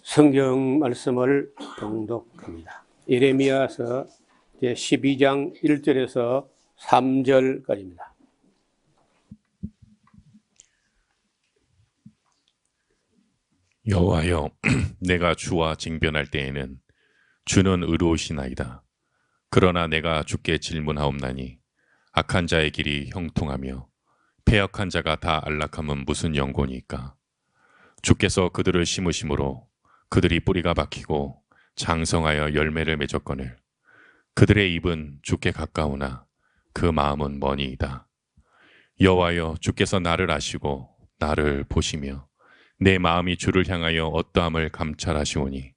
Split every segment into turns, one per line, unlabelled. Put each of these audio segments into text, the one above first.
성경 말씀을 봉독합니다. 예레미야서 12장 1절에서 3절까지입니다.
여호와여, 내가 주와 징변할 때에는 주는 의로우시나이다. 그러나 내가 주께 질문하옵나니 악한 자의 길이 형통하며 패역한 자가 다 안락함은 무슨 연고니까? 주께서 그들을 심으심으로 그들이 뿌리가 박히고 장성하여 열매를 맺었거늘 그들의 입은 주께 가까우나 그 마음은 머니이다. 여호와여, 주께서 나를 아시고 나를 보시며 내 마음이 주를 향하여 어떠함을 감찰하시오니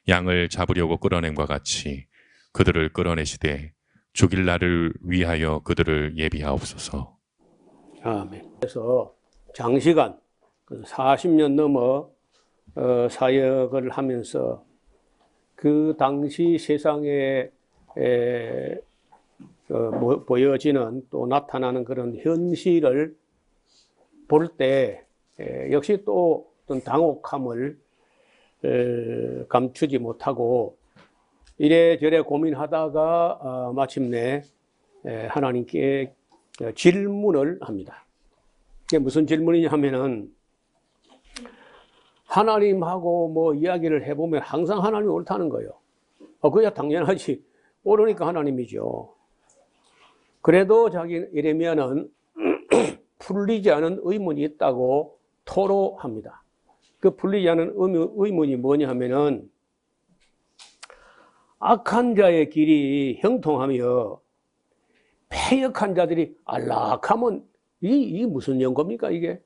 양을 잡으려고 끌어낸과 같이 그들을 끌어내시되 죽일 날을 위하여 그들을 예비하옵소서.
아멘. 그래서 장시간 40년 넘어 사역을 하면서 그 당시 세상에 보여지는 또 나타나는 그런 현실을 볼 때 역시 또 어떤 당혹함을 감추지 못하고 이래저래 고민하다가 마침내 하나님께 질문을 합니다. 이게 무슨 질문이냐 하면은 하나님하고 뭐 이야기를 해보면 항상 하나님이 옳다는 거예요. 그야 당연하지. 옳으니까 하나님이죠. 그래도 자기 예레미야는 풀리지 않은 의문이 있다고 토로합니다. 그 풀리지 않은 의문이 뭐냐 하면은 악한 자의 길이 형통하며 패역한 자들이 안락하면 이게 무슨 연고입니까 이게?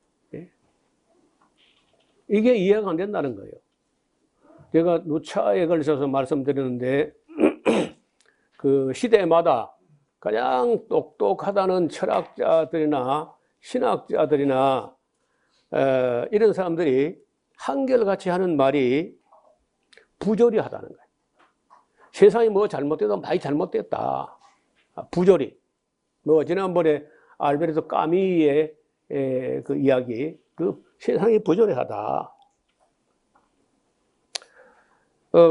이게 이해가 안 된다는 거예요. 제가 누차에 걸쳐서 말씀드리는데 그 시대마다 가장 똑똑하다는 철학자들이나 신학자들이나 이런 사람들이 한결같이 하는 말이 부조리하다는 거예요. 세상이 뭐 잘못돼도 많이 잘못됐다. 부조리. 뭐 지난번에 알베르토 까미의 그 이야기, 그 세상이 부조리하다.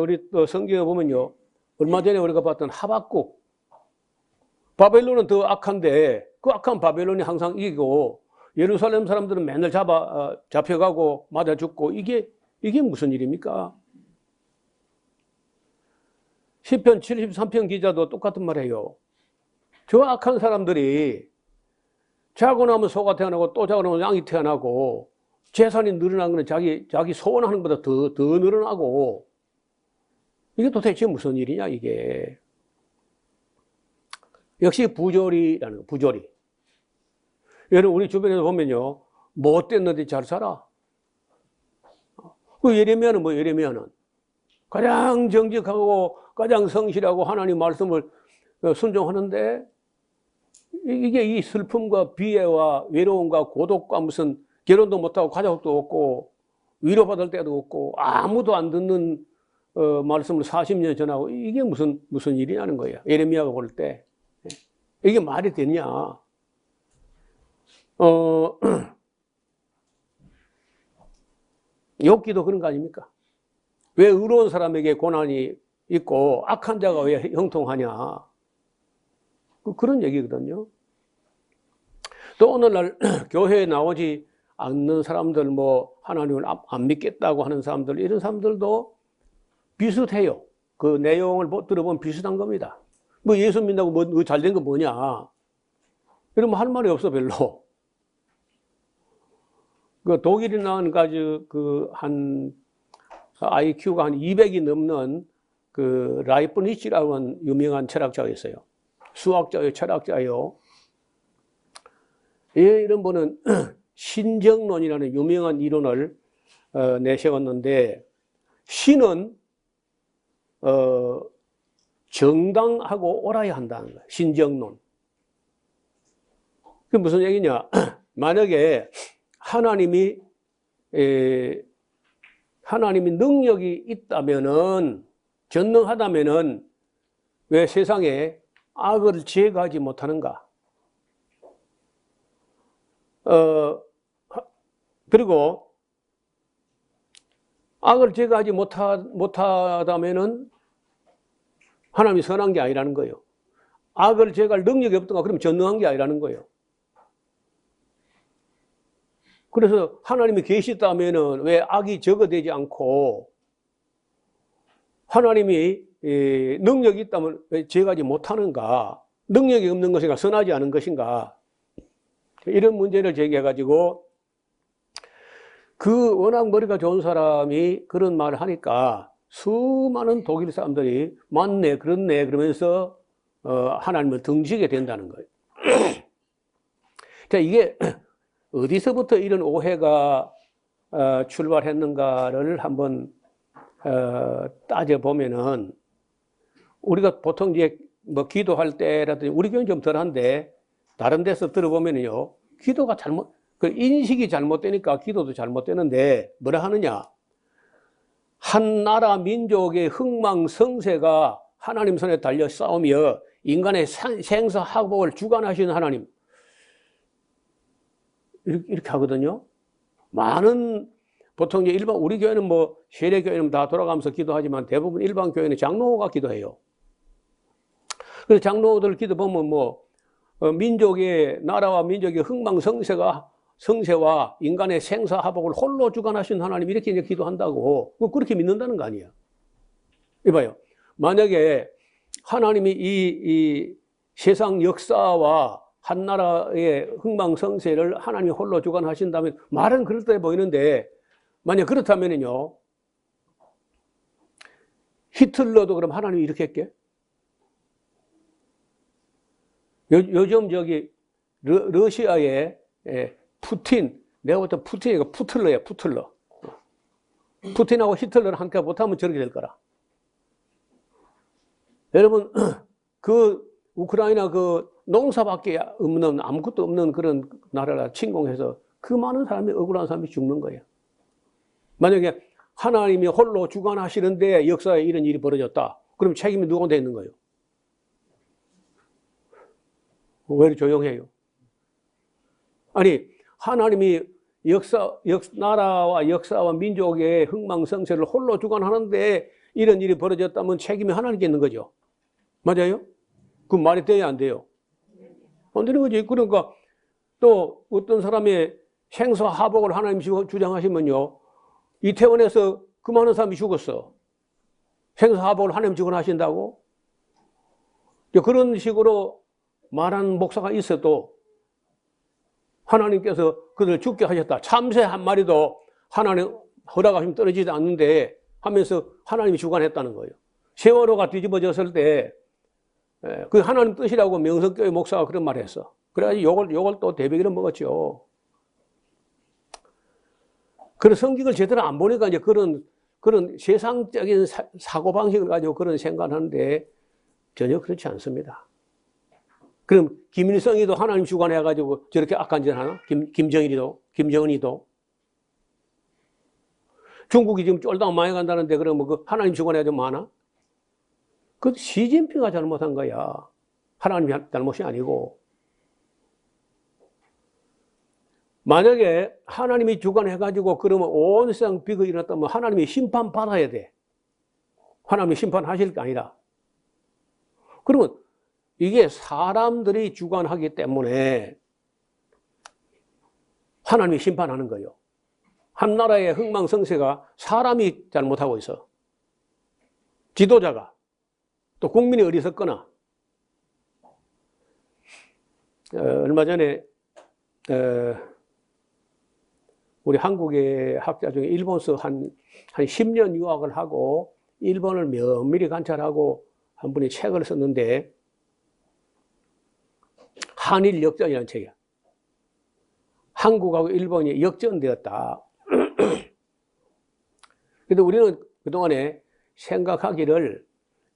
우리 또 성경에 보면요, 얼마 전에 우리가 봤던 하박국, 바벨론은 더 악한데 그 악한 바벨론이 항상 이기고 예루살렘 사람들은 맨날 잡혀가고 맞아 죽고 이게 무슨 일입니까? 시편 73편 기자도 똑같은 말 해요. 저 악한 사람들이 자고 나면 소가 태어나고 또 자고 나면 양이 태어나고 재산이 늘어난 건 자기 소원하는 것보다 더 늘어나고 이게 도대체 무슨 일이냐 이게. 역시 부조리라는 거, 부조리. 여러분 우리 주변에서 보면요, 못됐는데 잘 살아. 그 예레미야는 뭐 예레미야는 가장 정직하고 가장 성실하고 하나님 말씀을 순종하는데 이게 이 슬픔과 비애와 외로움과 고독과 무슨 결혼도 못하고 가족도 없고 위로받을 때도 없고 아무도 안 듣는 말씀을 40년 전하고 이게 무슨 일이냐는 거예요. 예레미야가 볼 때. 이게 말이 되냐. 욥기도 그런 거 아닙니까? 왜 의로운 사람에게 고난이 있고 악한 자가 왜 형통하냐. 그런 얘기거든요. 또 오늘날 교회에 나오지 않는 사람들, 뭐 하나님을 안 믿겠다고 하는 사람들, 이런 사람들도 비슷해요. 그 내용을 들어보면 비슷한 겁니다. 뭐 예수 믿는다고 뭐 잘된 거 뭐냐. 이러면 할 말이 없어 별로. 그 독일에 나온 한 IQ가 한 200이 넘는 그 라이프니츠라고 하는 유명한 철학자가 있어요. 수학자요, 철학자요. 이런 분은 신정론이라는 유명한 이론을 내세웠는데, 신은 정당하고 옳아야 한다는 거예요. 신정론. 그게 무슨 얘기냐? 만약에 하나님이 능력이 있다면은, 전능하다면은 왜 세상에 악을 제거하지 못하는가? 그리고 악을 제거하지 못하다면은 하나님이 선한 게 아니라는 거예요. 악을 제거할 능력이 없던가 그러면 전능한 게 아니라는 거예요. 그래서 하나님이 계시다면은 왜 악이 제거되지 않고 하나님이 능력이 있다면 왜 제거하지 못하는가? 능력이 없는 것인가? 선하지 않은 것인가? 이런 문제를 제기해가지고 그 워낙 머리가 좋은 사람이 그런 말을 하니까 수많은 독일 사람들이 맞네, 그렇네 그러면서 하나님을 등지게 된다는 거예요. 자, 이게 어디서부터 이런 오해가 출발했는가를 한번 따져보면은 우리가 보통 이제 뭐 기도할 때라든지 우리 교회는 좀 덜한데 다른 데서 들어보면요 기도가 그 인식이 잘못되니까 기도도 잘못되는데 뭐라 하느냐, 한 나라 민족의 흥망성쇠가 하나님 손에 달려 싸우며 인간의 생사학복을 주관하시는 하나님, 이렇게 하거든요. 많은 보통 이제 일반 우리 교회는 뭐 세례 교회는 다 돌아가면서 기도하지만 대부분 일반 교회는 장로가 기도해요. 그래서 장로들 기도 보면 뭐 민족의 나라와 민족의 성세와 인간의 생사화복을 홀로 주관하신 하나님 이렇게 이제 기도한다고 그렇게 믿는다는 거 아니에요. 이봐요. 만약에 하나님이 이 세상 역사와 한 나라의 흥망성쇠를 하나님이 홀로 주관하신다면 말은 그럴듯해 보이는데 만약 그렇다면요 히틀러도 그럼 하나님이 이렇게 했게? 요즘 저기 러시아의 푸틴, 내가 볼 때 푸틴이가 푸틀러야, 푸틀러. 푸틴하고 히틀러를 함께 못하면 저렇게 될 거라. 여러분, 그 우크라이나 그 농사밖에 없는, 아무것도 없는 그런 나라를 침공해서 그 많은 사람이, 억울한 사람이 죽는 거예요. 만약에 하나님이 홀로 주관하시는데 역사에 이런 일이 벌어졌다. 그럼 책임이 누구한테 있는 거예요? 왜 이렇게 조용해요? 아니, 하나님이 나라와 역사와 민족의 흥망성쇠를 홀로 주관하는데 이런 일이 벌어졌다면 책임이 하나님께 있는 거죠. 맞아요? 그 말이 돼야 안 돼요? 안 되는 거지. 그러니까 또 어떤 사람의 생사화복을 하나님이 주장하시면요. 이태원에서 그 많은 사람이 죽었어. 생사화복을 하나님 주관하신다고? 그런 식으로 말하는 목사가 있어도 하나님께서 그들을 죽게 하셨다. 참새 한 마리도 하나님 허락하시면 떨어지지 않는데 하면서 하나님이 주관했다는 거예요. 세월호가 뒤집어졌을 때 그 하나님 뜻이라고 명성교회 목사가 그런 말을 했어. 그래가지고 요걸 또 대배기를 먹었죠. 그런 성경을 제대로 안 보니까 이제 그런 세상적인 사고방식을 가지고 그런 생각을 하는데 전혀 그렇지 않습니다. 그럼 김일성이도 하나님 주관해가지고 저렇게 악한 짓을 하나? 김정은이도? 중국이 지금 쫄딱 망해간다는데 그러면 그 하나님 주관해가지고 뭐 하나? 그 시진핑가 잘못한 거야. 하나님이 잘못이 아니고. 만약에 하나님이 주관해가지고 그러면 온 세상 비극이 일어났다면 하나님이 심판받아야 돼. 하나님이 심판하실 게 아니라. 그러면 이게 사람들이 주관하기 때문에 하나님이 심판하는 거예요. 한 나라의 흥망성쇠가 사람이 잘못하고 있어. 지도자가. 또 국민이 어리석거나. 얼마 전에 우리 한국의 학자 중에 일본서 한 10년 유학을 하고 일본을 면밀히 관찰하고 한 분이 책을 썼는데 한일 역전이라는 책이야. 한국하고 일본이 역전되었다. 그런데 우리는 그동안에 생각하기를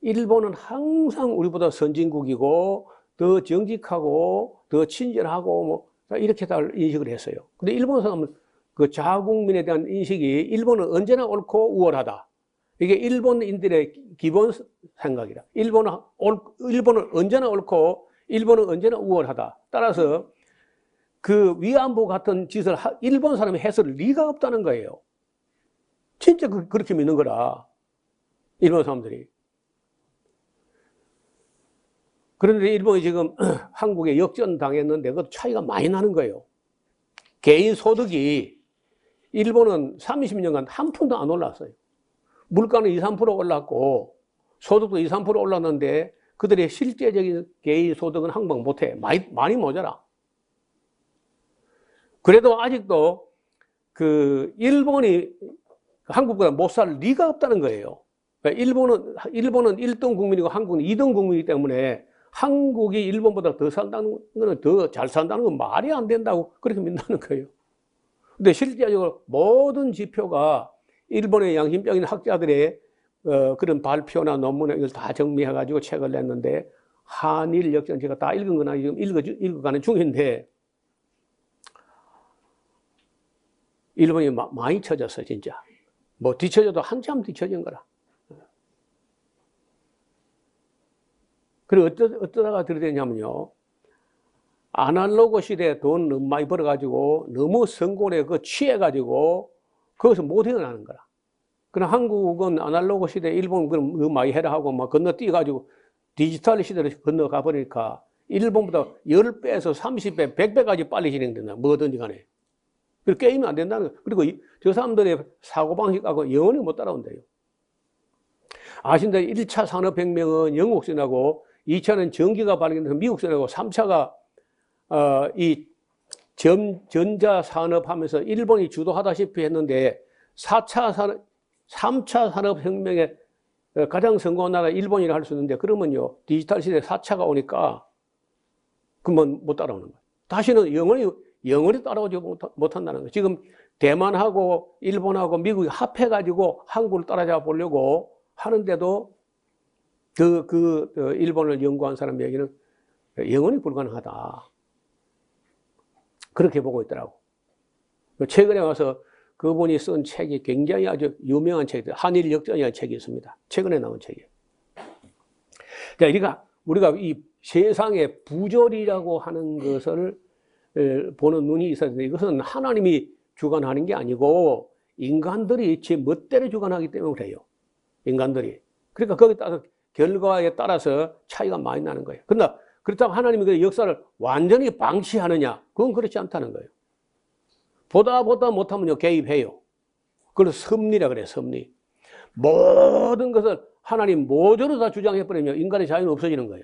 일본은 항상 우리보다 선진국이고 더 정직하고 더 친절하고 뭐 이렇게 다 인식을 했어요. 근데 일본 사람은 그 자국민에 대한 인식이 일본은 언제나 옳고 우월하다. 이게 일본인들의 기본 생각이다. 일본은 언제나 옳고 일본은 언제나 우월하다. 따라서 그 위안부 같은 짓을 일본 사람이 했을 리가 없다는 거예요. 진짜 그렇게 믿는 거라. 일본 사람들이. 그런데 일본이 지금 한국에 역전당했는데 그 차이가 많이 나는 거예요. 개인 소득이 일본은 30년간 한 푼도 안 올랐어요. 물가는 2, 3% 올랐고 소득도 2, 3% 올랐는데 그들의 실제적인 개인 소득은 항복 못해. 많이 모자라. 그래도 아직도 그 일본이 한국보다 못 살 리가 없다는 거예요. 일본은 1등 국민이고 한국은 2등 국민이기 때문에 한국이 일본보다 더 산다는 거는 더 잘 산다는 건 말이 안 된다고 그렇게 믿는다는 거예요. 근데 실제적으로 모든 지표가 일본의 양심적인 학자들의 그런 발표나 논문에 이걸 다 정리해가지고 책을 냈는데 한일 역전 제가 다 읽은 거나 지금 읽어가는 중인데 일본이 많이 쳐졌어요, 진짜. 뭐 뒤쳐져도 한참 뒤쳐진 거라. 그리고 어쩌다가 들이대냐면요. 아날로그 시대에 돈 너무 많이 벌어가지고 너무 성공에 취해가지고 거기서 못 헤어나는 거라. 그럼 한국은 아날로그 시대에 일본 그럼 너무 많이 해라 하고 막 건너뛰어가지고 디지털 시대로 건너가 버리니까 일본보다 10배에서 30배, 100배까지 빨리 진행된다. 뭐든지 간에. 그리고 게임이 안 된다는 거예요. 그리고 저 사람들의 사고방식하고 영원히 못 따라온대요. 아신다시피 1차 산업혁명은 영국선하고 2차는 전기가 발견돼서 미국선하고 3차가 이 전자산업 하면서 일본이 주도하다시피 했는데 3차 산업혁명에 가장 성공한 나라가 일본이라 할 수 있는데 그러면요 디지털 시대 4차가 오니까 그러면 못 따라오는 거예요. 다시는 영원히 따라오지 못한다는 거예요. 지금 대만하고 일본하고 미국이 합해가지고 한국을 따라잡아 보려고 하는데도 일본을 연구한 사람 얘기는 영원히 불가능하다. 그렇게 보고 있더라고. 최근에 와서 그분이 쓴 책이 굉장히 아주 유명한 책이에요. 한일 역전이라는 책이 있습니다. 최근에 나온 책이에요. 그러니까 우리가 이 세상의 부조리라고 하는 것을 보는 눈이 있어야 되는데 이것은 하나님이 주관하는 게 아니고 인간들이 제 멋대로 주관하기 때문에 그래요. 인간들이. 그러니까 거기에 따라서 결과에 따라서 차이가 많이 나는 거예요. 그러나 그렇다고 하나님이 그 역사를 완전히 방치하느냐? 그건 그렇지 않다는 거예요. 보다 못하면요, 개입해요. 그걸 섭리라 그래요, 섭리. 모든 것을 하나님 모조로 다 주장해버리면 인간의 자유는 없어지는 거예요.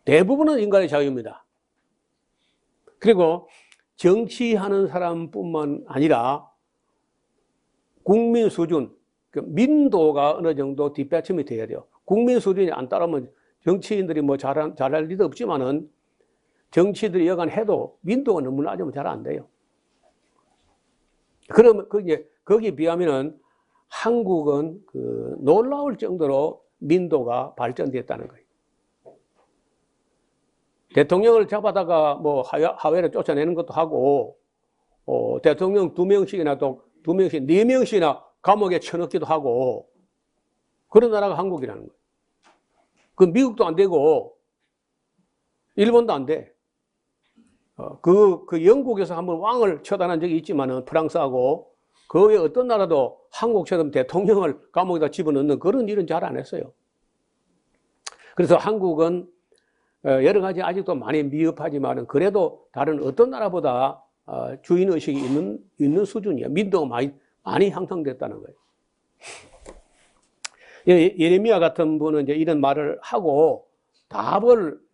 대부분은 인간의 자유입니다. 그리고 정치하는 사람뿐만 아니라 국민 수준, 민도가 어느 정도 뒷받침이 돼야 돼요. 국민 수준이 안 따르면 정치인들이 뭐 잘할 리도 없지만은 정치들이 여간 해도 민도가 너무 낮으면 잘 안 돼요. 그러면 거기에 비하면은 한국은 놀라울 정도로 민도가 발전됐다는 거예요. 대통령을 잡아다가 뭐 하회를 쫓아내는 것도 하고, 대통령 2명씩이나 또 2명씩, 4명씩이나 감옥에 쳐넣기도 하고, 그런 나라가 한국이라는 거예요. 그 미국도 안 되고, 일본도 안 돼. 영국에서 한번 왕을 처단한 적이 있지만은 프랑스하고, 그 외에 어떤 나라도 한국처럼 대통령을 감옥에다 집어넣는 그런 일은 잘 안 했어요. 그래서 한국은 여러 가지 아직도 많이 미흡하지만은 그래도 다른 어떤 나라보다 주인의식이 있는 수준이에요. 민도가 많이 향상됐다는 거예요. 예레미야 같은 분은 이제 이런 말을 하고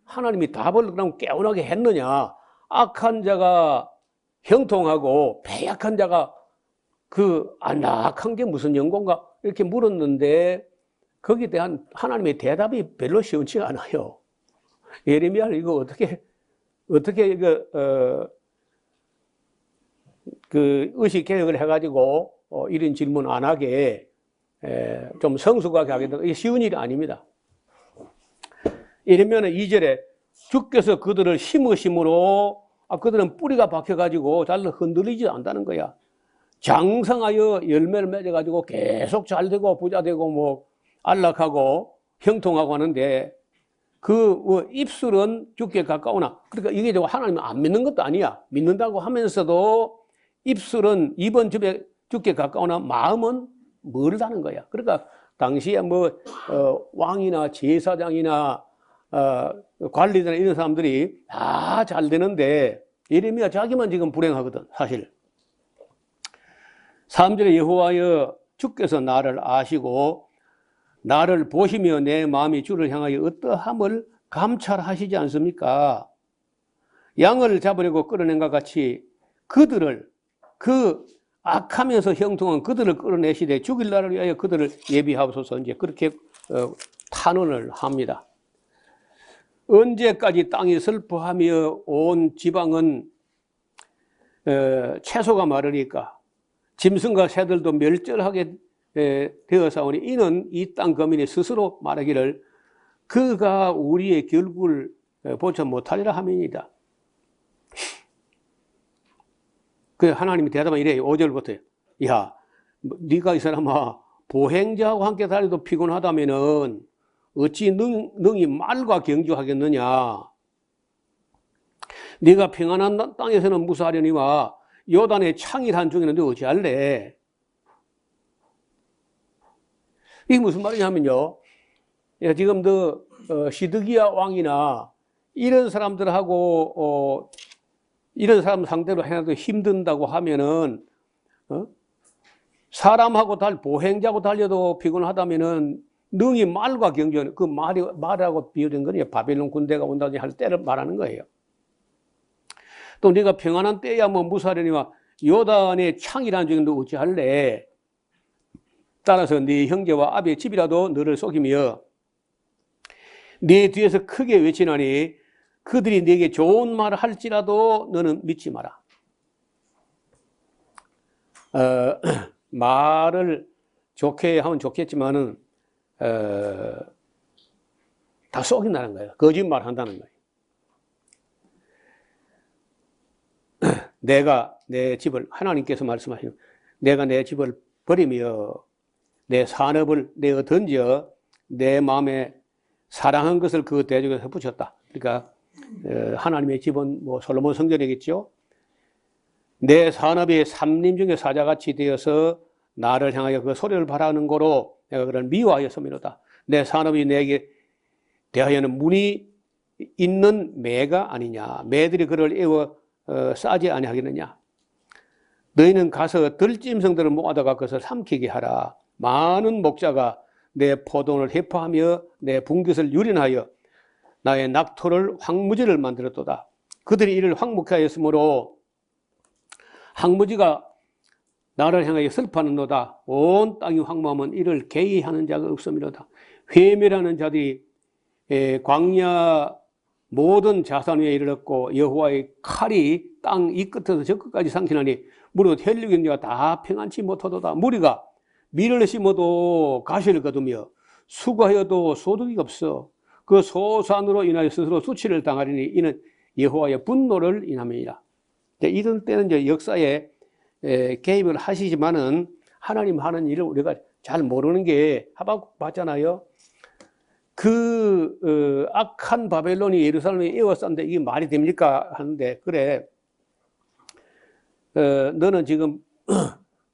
하나님이 답을 그럼 깨운하게 했느냐. 악한 자가 형통하고 패약한 자가 안락한 게 무슨 연고인가 이렇게 물었는데 거기에 대한 하나님의 대답이 별로 시원치가 않아요. 예레미야를 이거 어떻게 의식 개혁을 해가지고 이런 질문 안 하게 좀 성숙하게 하게 되고 이게 쉬운 일이 아닙니다. 예레미야는 2절에 주께서 그들을 심으심으로 그들은 뿌리가 박혀가지고 잘 흔들리지 않는다는 거야. 장성하여 열매를 맺어가지고 계속 잘 되고 부자 되고 뭐 안락하고 형통하고 하는데 입술은 주께 가까우나 그러니까 이게 하나님을 안 믿는 것도 아니야. 믿는다고 하면서도 입술은 이번 집에 죽게 가까우나 마음은 멀다는 거야. 그러니까 당시에 뭐 왕이나 제사장이나 관리자나 이런 사람들이 다 잘 되는데 예레미야 자기만 지금 불행하거든 사실. 3절에 여호와여 주께서 나를 아시고 나를 보시며 내 마음이 주를 향하여 어떠함을 감찰하시지 않습니까? 양을 잡으려고 끌어낸 것 같이 그들을 그 악하면서 형통한 그들을 끌어내시되 죽일 날을 위하여 그들을 예비하옵소서. 이제 그렇게 탄원을 합니다. 언제까지 땅이 슬퍼하며 온 지방은 채소가 마르니까 짐승과 새들도 멸절하게 되어사오니 이는 이 땅 거민이 스스로 말하기를 그가 우리의 결국을 보지 못하리라 함이니이다. 그 하나님이 대답하면 이래요. 5절부터 야 네가 이 사람아 보행자하고 함께 달려도 피곤하다면은 어찌 능히 말과 경주하겠느냐. 네가 평안한 땅에서는 무사하려니와 요단의 창일한 중에는 너 어찌할래. 이게 무슨 말이냐면요, 지금 시드기야 왕이나 이런 사람들하고 이런 사람 상대로 해도 힘든다고 하면은 사람하고 보행자하고 달려도 피곤하다면은 능히 말과 경주하는 그 말하고 비유된 거예요. 바벨론 군대가 온다든지 할 때를 말하는 거예요. 또 네가 평안한 때야 뭐 무사하려니와 요단의 창이라는 중에 너 어찌할래. 따라서 네 형제와 아비의 집이라도 너를 속이며 네 뒤에서 크게 외치나니 그들이 네게 좋은 말을 할지라도 너는 믿지 마라. 말을 좋게 하면 좋겠지만은 다 속인다는 거예요. 거짓말 한다는 거예요. 내가 내 집을, 하나님께서 말씀하시는, 내가 내 집을 버리며 내 산업을 내어 던져 내 마음에 사랑한 것을 그 대적에서 붙였다. 그러니까 하나님의 집은 뭐 솔로몬 성전이겠죠. 내 산업이 삼림 중에 사자같이 되어서 나를 향하여 그 소리를 바라는 거로 내가 그를 미워하였음이로다. 내 산업이 내게 대하여는 문이 있는 매가 아니냐. 매들이 그를 에워 싸지 아니하겠느냐. 너희는 가서 들짐승들을 모아다가 그것을 삼키게 하라. 많은 목자가 내 포도원을 해파하며 내 분깃을 유린하여 나의 낙토를 황무지를 만들었도다. 그들이 이를 황무케 하였으므로 황무지가 나를 향하여 슬퍼하는도다. 온 땅이 황무하면 이를 개의하는 자가 없음이로다. 회멸하는 자들이 광야 모든 자산 위에 이르렀고 여호와의 칼이 땅 이 끝에서 저 끝까지 삼키나니 무릇 혈육인 자가 다 평안치 못하도다. 무리가 밀을 심어도 가시를 거두며 수고하여도 소득이 없어. 그 소산으로 인하여 스스로 수치를 당하리니 이는 여호와의 분노를 인함이니라. 이런 때는 이제 역사에 개입을 하시지만은 하나님 하는 일을 우리가 잘 모르는 게 하박국 봤잖아요. 악한 바벨론이 예루살렘에 에워쌌는데 이게 말이 됩니까? 하는데, 그래. 너는 지금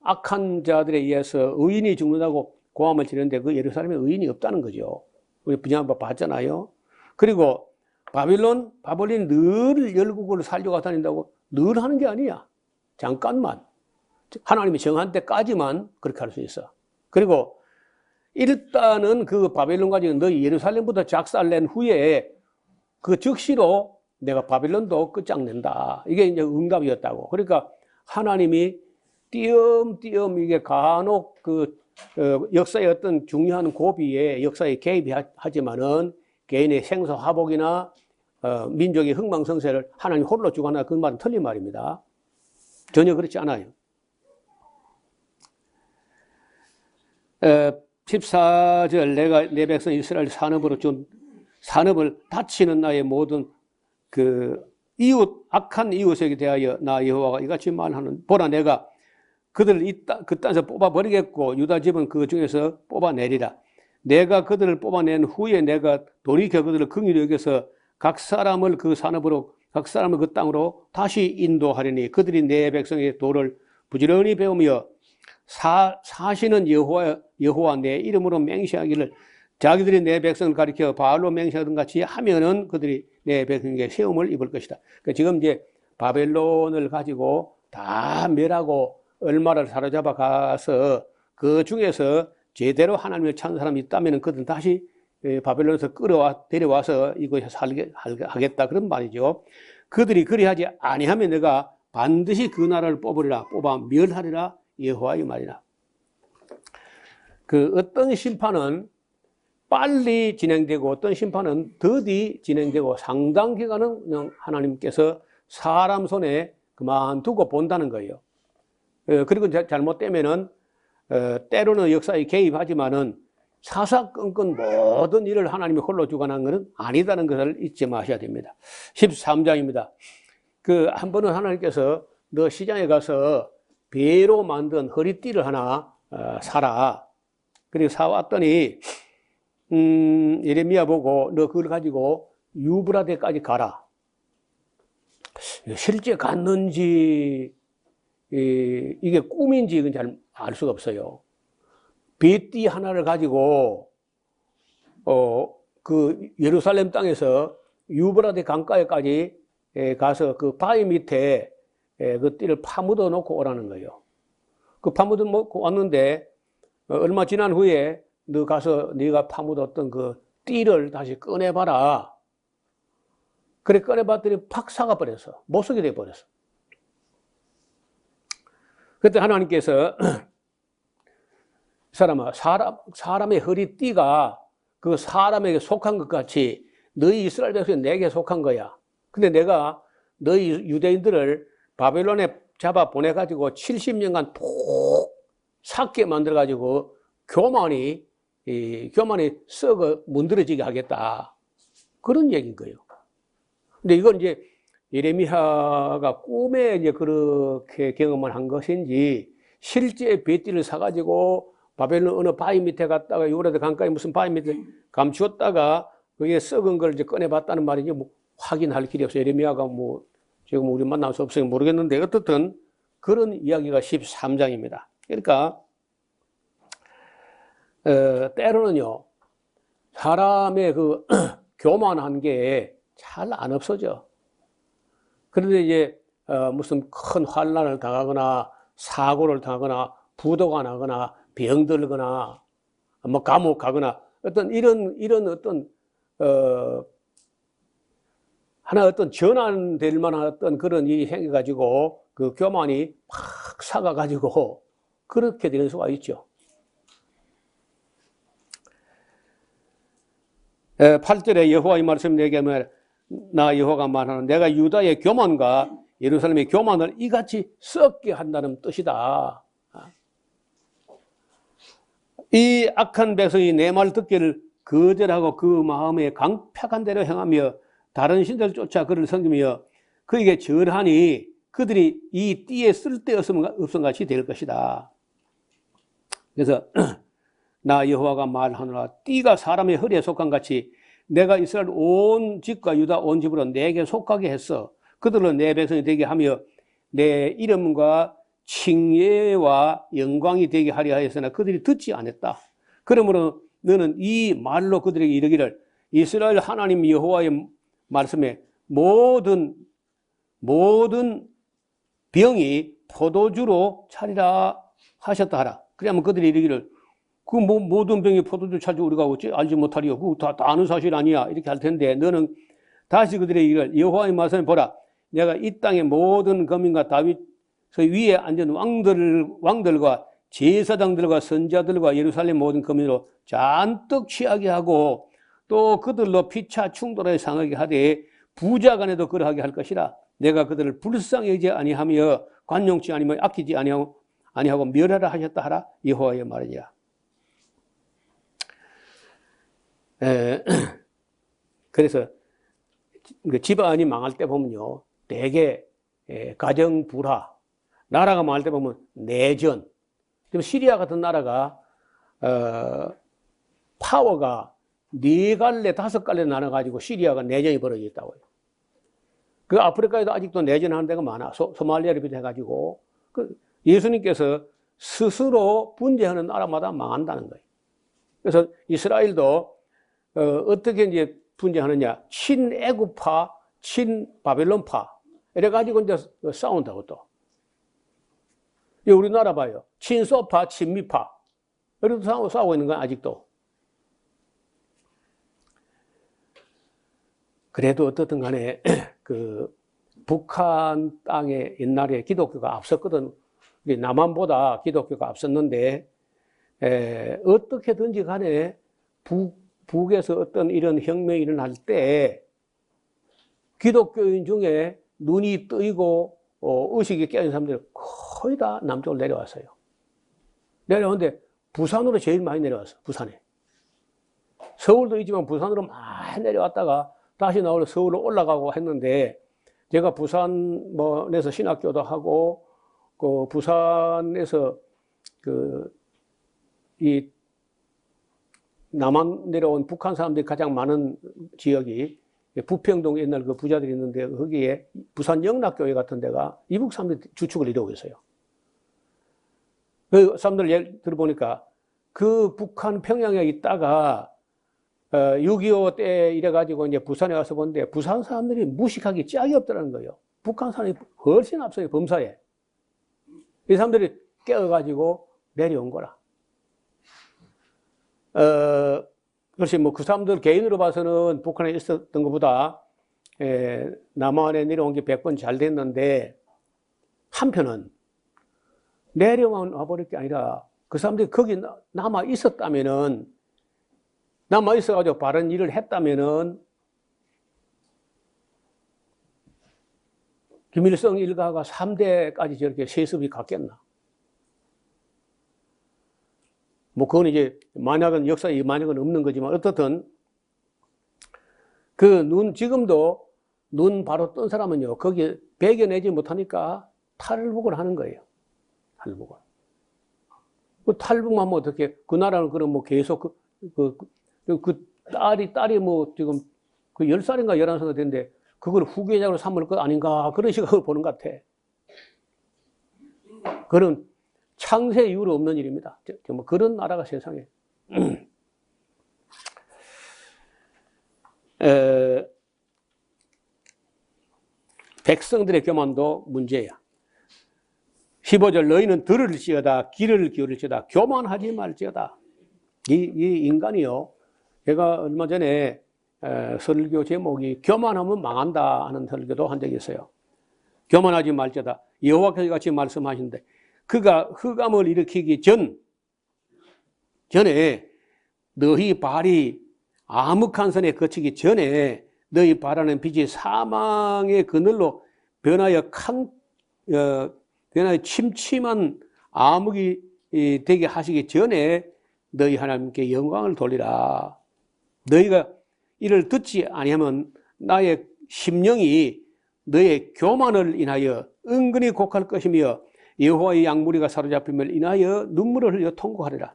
악한 자들에 의해서 의인이 죽는다고 고함을 지르는데 그 예루살렘에 의인이 없다는 거죠. 우리 분양바 봤잖아요. 그리고 바벨론이 늘 열국을 살려고 다닌다고 늘 하는 게 아니야. 잠깐만. 하나님이 정한 때까지만 그렇게 할 수 있어. 그리고 일단은 그 바벨론 가지고 너희 예루살렘부터 작살낸 후에 그 즉시로 내가 바벨론도 끝장낸다. 이게 이제 응답이었다고. 그러니까 하나님이 띄엄띄엄 이게 간혹 역사의 어떤 중요한 고비에 역사에 개입하지만은 개인의 생사화복이나 민족의 흥망성쇠를 하나님 홀로 주관하나 그 말은 틀린 말입니다. 전혀 그렇지 않아요. 14절 내가 내 백성 이스라엘 산업으로 준 산업을 다치는 나의 모든 악한 이웃에게 대하여 나 여호와가 이같이 말하는 보라 내가 그들을 그 땅에서 뽑아버리겠고 유다 집은 그 중에서 뽑아내리라. 내가 그들을 뽑아낸 후에 내가 돌이켜 그들을 긍휼히 여겨서 각 사람을 그 산업으로 각 사람을 그 땅으로 다시 인도하리니 그들이 내 백성의 도를 부지런히 배우며 사시는 여호와 내 이름으로 맹세하기를 자기들이 내 백성을 가리켜 바알로 맹세하던 같이 하면은 그들이 내 백성에게 세움을 입을 것이다. 그러니까 지금 이제 바벨론을 가지고 다 멸하고 얼마를 사로잡아 가서 그 중에서 제대로 하나님을 찾는 사람이 있다면 그들은 다시 바벨론에서 데려와서 이곳에 살게 하겠다. 그런 말이죠. 그들이 그리하지 아니하면 내가 반드시 그 나라를 뽑아 멸하리라 여호와의 말이라. 그 어떤 심판은 빨리 진행되고 어떤 심판은 더디 진행되고 상당 기간은 그냥 하나님께서 사람 손에 그만두고 본다는 거예요. 그리고 잘못되면은 때로는 역사에 개입하지만은 사사건건 모든 일을 하나님이 홀로 주관한 것은 아니다는 것을 잊지 마셔야 됩니다. 13장입니다. 한 번은 하나님께서 너 시장에 가서 배로 만든 허리띠를 하나 사라. 그리고 사왔더니 예레미야 보고 너 그걸 가지고 유브라데까지 가라. 실제 갔는지 이게 꿈인지 이건 잘 알 수가 없어요. 배띠 하나를 가지고 그 예루살렘 땅에서 유브라데 강가에까지 가서 그 바위 밑에 그 띠를 파묻어 놓고 오라는 거예요. 그 파묻어 놓고 왔는데 얼마 지난 후에 너 가서 네가 파묻었던 그 띠를 다시 꺼내봐라. 그래 꺼내봤더니 팍 사가버렸어. 못 쓰게 돼버렸어. 그때 하나님께서 사람의 허리띠가 그 사람에게 속한 것 같이 너희 이스라엘 백성이 내게 속한 거야. 근데 내가 너희 유대인들을 바벨론에 잡아 보내가지고 70년간 푹 삭게 만들어가지고 교만이 썩어 문드러지게 하겠다. 그런 얘기인 거예요. 근데 이건 이제 예레미야가 꿈에 이제 그렇게 경험을 한 것인지 실제 배띠를 사가지고 바벨론 어느 바위 밑에 갔다가 유브라데 강가에 무슨 바위 밑에 감추었다가 그게 썩은 걸 이제 꺼내봤다는 말이지 뭐 확인할 길이 없어요. 예레미야가 뭐 지금 우리 만날 수 없으니 모르겠는데 어떻든 그런 이야기가 13장입니다. 그러니까 때로는요 사람의 그 교만한 게 잘 안 없어져. 그런데 이제 무슨 큰 환난을 당하거나 사고를 당하거나 부도가 나거나 병들거나 뭐 감옥 가거나 어떤 이런 어떤 하나 어떤 전환될 만한 어떤 그런 일이 생겨가지고 그 교만이 팍 사가가지고 그렇게 되는 수가 있죠. 8절에 여호와의 말씀 내게 하면 나 여호와가 말하는 내가 유다의 교만과 예루살렘의 교만을 이같이 썩게 한다는 뜻이다. 이 악한 백성이 내 말 듣기를 거절하고 그 마음에 강팍한 대로 행하며 다른 신들을 쫓아 그를 섬기며 그에게 절하니 그들이 이 띠에 쓸데없음 같이 될 것이다. 그래서 나 여호와가 말하노라 띠가 사람의 허리에 속한 같이 내가 이스라엘 온 집과 유다 온 집으로 내게 속하게 했어. 그들은 내 백성이 되게 하며 내 이름과 칭예와 영광이 되게 하려 하였으나 그들이 듣지 않았다. 그러므로 너는 이 말로 그들에게 이르기를 이스라엘 하나님 여호와의 말씀에 모든 병이 포도주로 차리라 하셨다 하라. 그러면 그들이 이르기를 그 모든 병이 포도주 차지 우리가 어찌 알지 못하리요. 그거 다 아는 사실 아니야. 이렇게 할 텐데 너는 다시 그들에게 이르기를 여호와의 말씀에 보라. 내가 이 땅의 모든 거민과 다윗 위에 앉은 왕들과 제사장들과 선자들과 예루살렘 모든 거민으로 잔뜩 취하게 하고 또 그들로 피차 충돌에 상하게 하되 부자 간에도 그러하게 할 것이라. 내가 그들을 불쌍히 여기지 아니하며 관용치 아니며 아끼지 아니하고 멸하라 하셨다 하라. 여호와의 말이니라. 그래서 집안이 망할 때 보면요 대개 가정 불화, 나라가 망할 때 보면 내전. 지금 시리아 같은 나라가 파워가 4갈래 5갈래 나눠가지고 시리아가 내전이 벌어져 있다고요. 그 아프리카에도 아직도 내전하는 데가 많아. 소말리아를 비롯해가지고 예수님께서 스스로 분재하는 나라마다 망한다는 거예요. 그래서 이스라엘도 어떻게 이제 분재하느냐? 친애굽파, 친바벨론파 이래가지고 이제 싸운다고 또. 우리나라 봐요. 친소파, 친미파 이렇게 싸우고 있는 건 아직도. 그래도 어떻든 간에 그 북한 땅에 옛날에 기독교가 앞섰거든. 남한보다 기독교가 앞섰는데 어떻게든지 간에 북에서 어떤 이런 혁명이 일어날 때 기독교인 중에 눈이 뜨이고 의식이 깨진 사람들이 거의 다 남쪽으로 내려왔어요. 내려오는데 부산으로 제일 많이 내려왔어. 부산에. 서울도 있지만 부산으로 많이 내려왔다가 다시 나오려 서울로 올라가고 했는데 제가 부산에서 신학교도 하고 그 부산에서 이 남한 내려온 북한 사람들이 가장 많은 지역이 부평동 옛날 그 부자들이 있는데 거기에 부산 영락교회 같은 데가 이북 사람들이 주축을 이루고 있어요. 그 사람들 예를 들어보니까 그 북한 평양에 있다가 6.25 때 이래가지고 이제 부산에 와서 보는데 부산 사람들이 무식하기 짝이 없더라는 거예요. 북한 사람이 훨씬 앞서요, 범사에. 이 사람들이 깨어가지고 내려온 거라. 그렇지, 뭐 그 사람들 개인으로 봐서는 북한에 있었던 것보다 남한에 내려온 게 100번 잘 됐는데 한편은 내려와 버릴 게 아니라 그 사람들이 거기 남아 있었다면은 남아 있어가지고 바른 일을 했다면은 김일성 일가가 3대까지 저렇게 세습이 갔겠나? 뭐 그건 이제 만약은 역사에 만약은 없는 거지만 어떻든 지금도 눈 바로 뜬 사람은요 거기에 배겨내지 못하니까 탈북을 하는 거예요. 탈북을. 그 탈북만 하면 어떻게 그 나라는 그럼 뭐 계속 딸이 뭐 지금 그 10살인가 11살인가 됐는데 그걸 후계자로 삼을 것 아닌가 그런 시각을 보는 것 같아. 그런 창세 이후로 없는 일입니다. 뭐 그런 나라가 세상에. 백성들의 교만도 문제야. 15절 너희는 들을지어다 귀를 기울일지어다 교만하지 말지어다. 이 인간이요. 제가 얼마 전에 설교 제목이 교만하면 망한다 하는 설교도 한 적이 있어요. 교만하지 말지어다. 여호와께서 같이 말씀하시는데 그가 흑암을 일으키기 전에 너희 발이 암흑한 선에 거치기 전에 너희 발하는 빛이 사망의 그늘로 변하여 침침한 암흑이 되게 하시기 전에 너희 하나님께 영광을 돌리라. 너희가 이를 듣지 아니하면 나의 심령이 너의 교만을 인하여 은근히 곡할 것이며 여호와의 양무리가 사로잡힘을 인하여 눈물을 흘려 통곡하리라.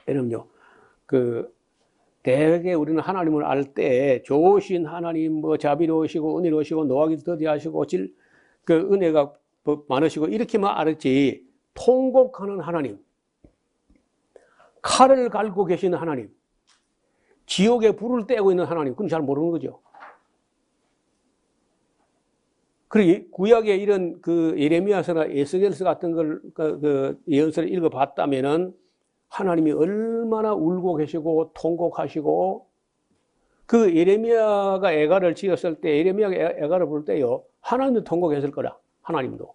여러분요, 대개 우리는 하나님을 알 때 좋으신 하나님, 뭐 자비로우시고 은혜로우시고 노하기도 더디하시고 은혜가 많으시고 이렇게만 알았지 통곡하는 하나님, 칼을 갈고 계시는 하나님, 지옥에 불을 떼고 있는 하나님, 그건 잘 모르는 거죠. 그리고 구약에 이런 예레미야서나 에스겔서 같은 걸 예언서를 읽어봤다면은 하나님이 얼마나 울고 계시고 통곡하시고 그 예레미야가 애가를 지었을 때 예레미야가 애가를 부를 때요 하나님도 통곡했을 거라. 하나님도.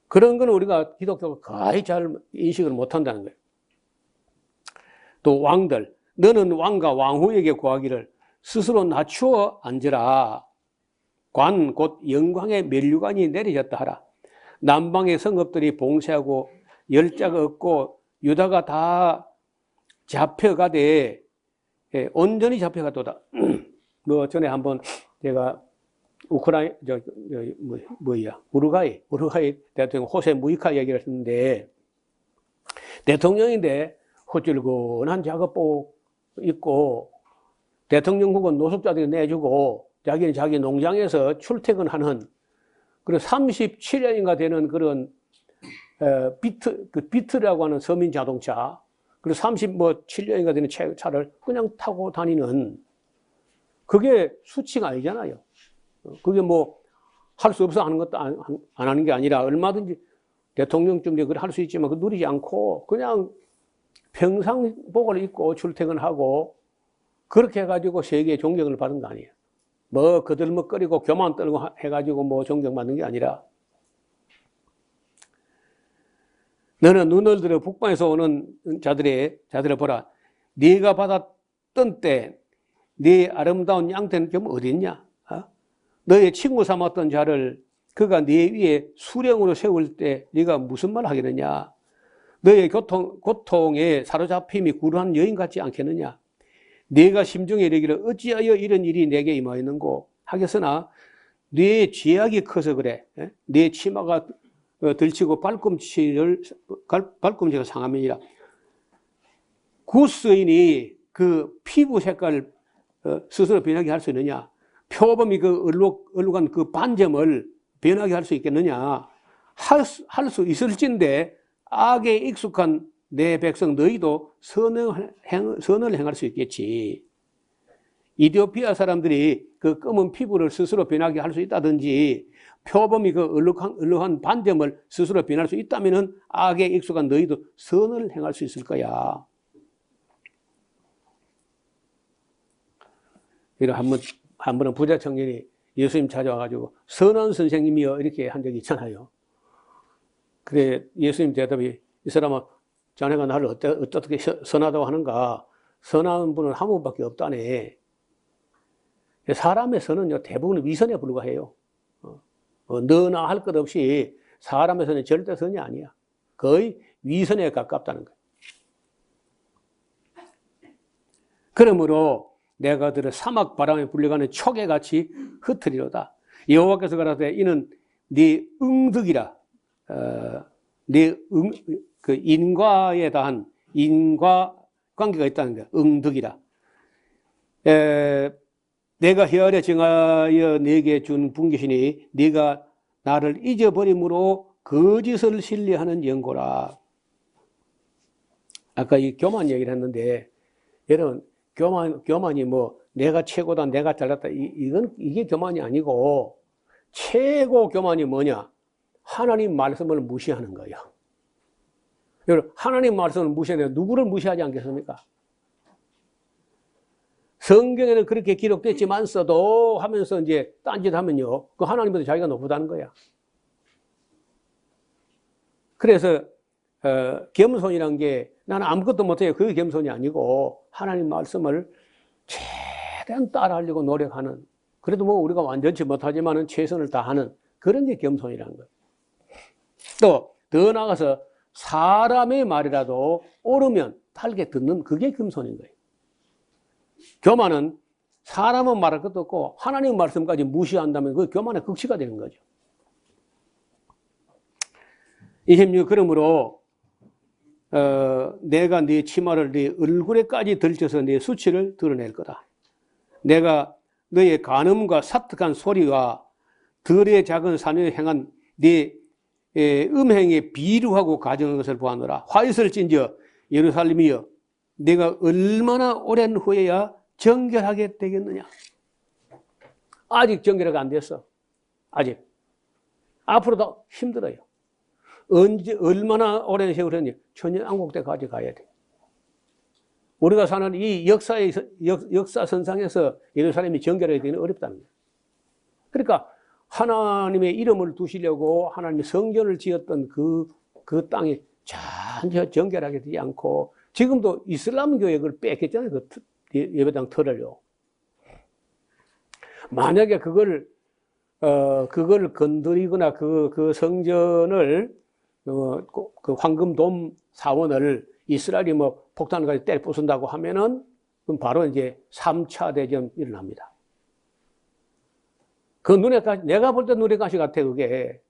그런 건 우리가 기독교가 거의 잘 인식을 못한다는 거예요. 또 왕들, 너는 왕과 왕후에게 구하기를 스스로 낮추어 앉으라. 관, 곧 영광의 면류관이 내려졌다 하라. 남방의 성읍들이 봉쇄하고 열자가 없고 유다가 다 잡혀가되 온전히 잡혀가도다. 뭐 전에 한번 제가 우루과이 대통령 호세 무이카 얘기를 했는데 대통령인데 헛줄근한 작업복 입고 대통령국은 노숙자들이 내주고 자기는 자기 농장에서 출퇴근하는 그리고 37년인가 되는 그런 비트라고 하는 서민 자동차, 그리고 37년인가 되는 차를 그냥 타고 다니는, 그게 수치가 아니잖아요. 그게 뭐 할 수 없어 하는 것도 안 하는 게 아니라 얼마든지 대통령쯤 그걸 할 수 있지만 그 누리지 않고 그냥 평상복을 입고 출퇴근하고 그렇게 해가지고 세계의 존경을 받은 거 아니에요. 뭐 거들먹거리고 교만 떨고 해가지고 뭐 존경받는 게 아니라, 너는 눈을 들어 북방에서 오는 자들을 보라. 네가 받았던 때 네 아름다운 양태는 겸 어디 있냐? 너의 친구 삼았던 자를 그가 네 위에 수령으로 세울 때 네가 무슨 말 하겠느냐? 너의 고통에 사로잡힘이 구루한 여인 같지 않겠느냐? 네가 심중에 이르기를 어찌하여 이런 일이 내게 임하였는고 하겠으나 네 죄악이 커서 그래. 네 치마가 들치고 발꿈치가 상함이니라. 구스인이 그 피부 색깔을 스스로 변하게 할 수 있느냐? 표범이 그 얼룩한 그 반점을 변하게 할 수 있겠느냐? 할 수 있을진데 악에 익숙한 내 백성 너희도 선을 행할 수 있겠지. 이디오피아 사람들이 그 검은 피부를 스스로 변하게 할 수 있다든지 표범이 그 얼룩한 반점을 스스로 변할 수 있다면은 악에 익숙한 너희도 선을 행할 수 있을 거야. 한 번은 부자 청년이 예수님 찾아와가지고 선한 선생님이여 이렇게 한 적이 있잖아요. 그래 예수님 대답이, 이 사람아, 자네가 나를 어떻게 선하다고 하는가? 선한 분은 한 분밖에 없다네. 사람의 선은요 대부분 위선에 불과해요. 너나 할 것 없이 사람의 선은 절대 선이 아니야. 거의 위선에 가깝다는 거예요. 그러므로 내가 들어 사막 바람에 불려가는 초계같이 흩으리로다. 여호와께서 가라사대 이는 네 응덕이라. 그 인과에 대한 인과 관계가 있다는 거야. 응덕이라. 내가 헤아려 정하여 네게 준 분깃이니 네가 나를 잊어버림으로 거짓을 신뢰하는 연고라. 아까 이 교만 얘기를 했는데, 여러분 교만이 뭐 내가 최고다, 내가 잘났다, 이게 교만이 아니고, 최고 교만이 뭐냐? 하나님 말씀을 무시하는 거예요. 여러분, 하나님 말씀을 무시하는데 누구를 무시하지 않겠습니까? 성경에는 그렇게 기록됐지만서도 하면서 이제 딴짓하면요, 그 하나님보다 자기가 높다는 거야. 그래서 겸손이란 게 나는 아무것도 못해요, 그게 겸손이 아니고 하나님 말씀을 최대한 따라하려고 노력하는, 그래도 뭐 우리가 완전치 못하지만은 최선을 다하는 그런 게 겸손이라는 거예요. 또 더 나아가서 사람의 말이라도 옳으면 달게 듣는, 그게 겸손인 거예요. 교만은 사람은 말할 것도 없고 하나님 말씀까지 무시한다면 그 교만의 극치가 되는 거죠. 26. 그러므로 내가 네 치마를 네 얼굴에까지 들쳐서 네 수치를 드러낼 거다. 내가 너의 간음과 사특한 소리와 들의 작은 사녀에 행한 네 음행에 비루하고 가증한 것을 보았노라. 화이슬진저 예루살렘이여, 내가 얼마나 오랜 후에야 정결하게 되겠느냐? 아직 정결하게 안 됐어. 아직. 앞으로도 힘들어요. 얼마나 오랜 세월이니? 천년왕국 때까지 가야 돼. 우리가 사는 이 역사선상에서 예루살렘이 정결하게 되기는 어렵다는 거예요. 그러니까 하나님의 이름을 두시려고 하나님의 성전을 지었던 그 땅이 전혀 정결하게 되지 않고, 지금도 이슬람 교회 그걸 뺏겼잖아요. 그 예배당 털을요. 만약에 그걸 건드리거나 그 성전을, 그 황금돔 사원을 이스라엘이 뭐 폭탄을 가지고 때려 부순다고 하면은, 그럼 바로 이제 3차 대전 일어납니다. 그 내가 볼 때 눈에 가시 같아, 그게.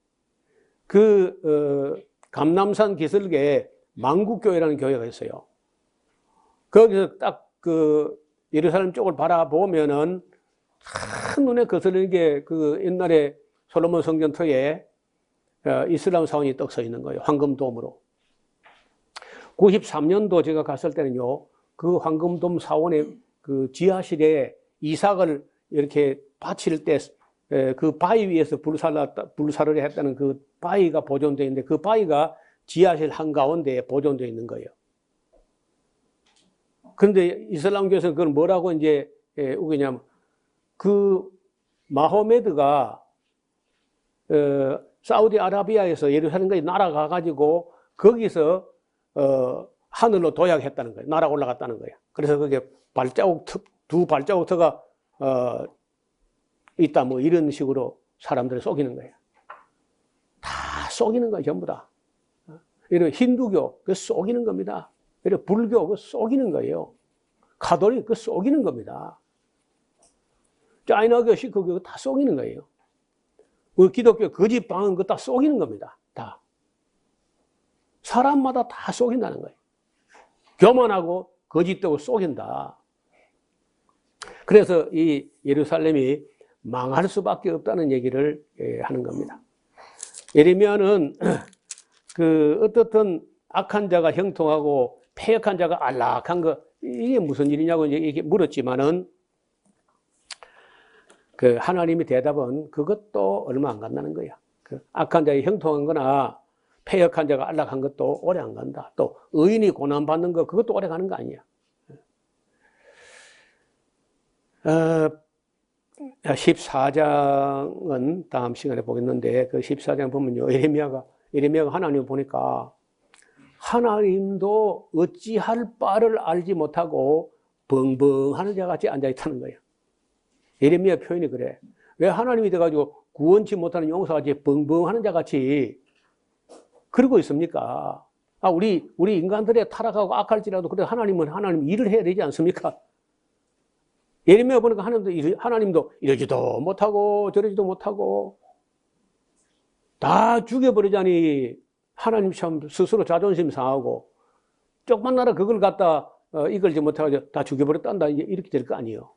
감남산 기슭에 만국교회라는 교회가 있어요. 거기서 딱 예루살렘 쪽을 바라보면은 큰 눈에 거슬리는 게 옛날에 솔로몬 성전터에 이슬람 사원이 떡 서 있는 거예요. 황금돔으로. 93년도 제가 갔을 때는요, 그 황금돔 사원의 그 지하실에 이삭을 이렇게 바칠 때 그 바위 위에서 불사를 했다는 그 바위가 보존되어 있는데 그 바위가 지하실 한가운데에 보존되어 있는 거예요. 그런데 이슬람교에서는 그걸 뭐라고 이제 우기냐면 그 마호메드가 사우디아라비아에서 예루살렘까지 날아가가지고 거기서 하늘로 도약했다는 거예요. 날아 올라갔다는 거예요. 그래서 그게 두 발자국터가 있다 뭐 이런 식으로 사람들을 속이는 거예요. 다 속이는 거예요. 전부 다. 이런 힌두교 그 속이는 겁니다. 이런 불교 그 속이는 거예요. 가톨릭 그 속이는 겁니다. 짜이나교 시크교 다 속이는 거예요. 그 기독교 거짓방은 그 다 속이는 겁니다. 다. 사람마다 다 속인다는 거예요. 교만하고 거짓되고 속인다. 그래서 이 예루살렘이 망할 수밖에 없다는 얘기를 하는 겁니다. 예레미야는 그 어떻든 악한 자가 형통하고 패역한 자가 안락한 거 이게 무슨 일이냐고 이렇게 물었지만은 그 하나님의 대답은 그것도 얼마 안 간다는 거야. 그 악한 자가 형통한 거나 패역한 자가 안락한 것도 오래 안 간다. 또 의인이 고난 받는 거 그것도 오래 가는 거 아니야. 14장은 다음 시간에 보겠는데 그 14장 보면요. 예레미야가 하나님을 보니까 하나님도 어찌할 바를 알지 못하고 벙벙하는 자 같이 앉아 있다는 거예요. 예레미야 표현이 그래. 왜 하나님이 돼가지고 구원치 못하는 용사같이 벙벙하는 자 같이 그러고 있습니까? 우리 인간들의 타락하고 악할지라도 그래 하나님 일을 해야 되지 않습니까? 예레미야 보니까 하나님도 이러지도 못하고 저러지도 못하고 다 죽여버리자니 하나님 참 스스로 자존심 상하고 조그만 나라 그걸 갖다 이끌지 못해가지고 다 죽여버렸단다 이렇게 될 거 아니에요.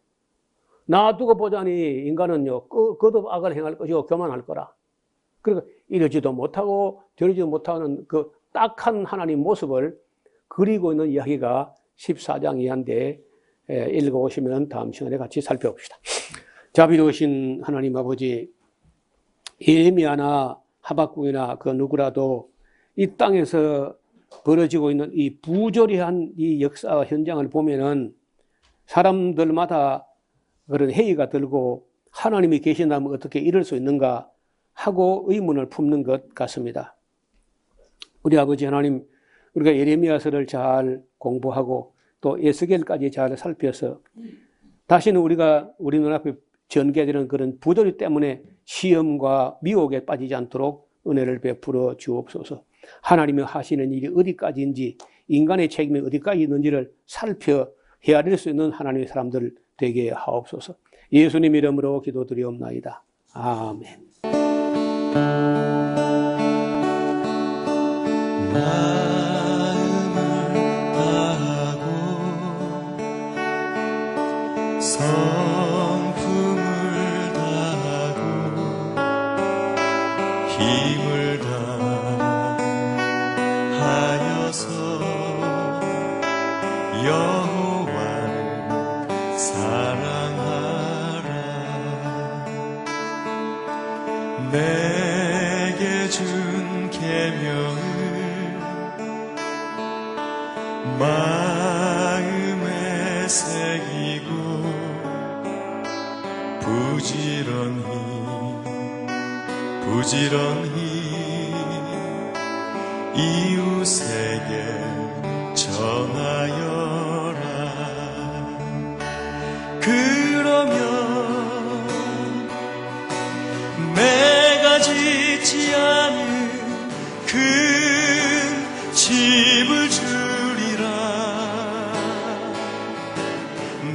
놔두고 보자니 인간은요 거듭 악을 행할 것이고 교만할 거라. 그러니까 이러지도 못하고 저러지도 못하는 그 딱한 하나님 모습을 그리고 있는 이야기가 14장 이하인데 읽어보시면 다음 시간에 같이 살펴봅시다. 자비로우신 하나님 아버지, 예레미야나 하박국이나 그 누구라도 이 땅에서 벌어지고 있는 이 부조리한 이 역사 현장을 보면은 사람들마다 그런 회의가 들고 하나님이 계신다면 어떻게 이럴 수 있는가 하고 의문을 품는 것 같습니다. 우리 아버지 하나님, 우리가 예레미야서를 잘 공부하고 또 에스겔까지 잘 살펴서 다시는 우리 눈앞에 전개되는 그런 부조리 때문에 시험과 미혹에 빠지지 않도록 은혜를 베풀어 주옵소서. 하나님이 하시는 일이 어디까지인지 인간의 책임이 어디까지 있는지를 살펴 헤아릴 수 있는 하나님의 사람들 되게 하옵소서. 예수님 이름으로 기도드리옵나이다. 아멘.
성품을 다하고 힘을 다하여서 여호와를 사랑하라. 내게 준 계명을 마음에 새기고 부지런히 이웃에게 전하여라. 그러면 내가 짓지 않은 큰 집을 주리라.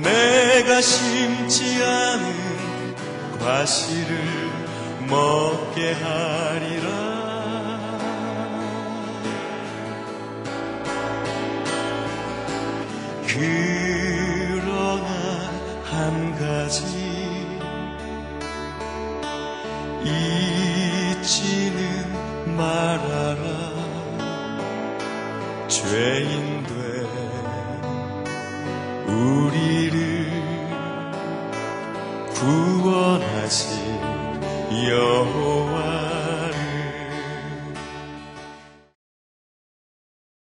내가 심지 않은 과실을 먹게 하리라. 그러나 한 가지 말아라. 죄인 된 우리를 구원하신 여호와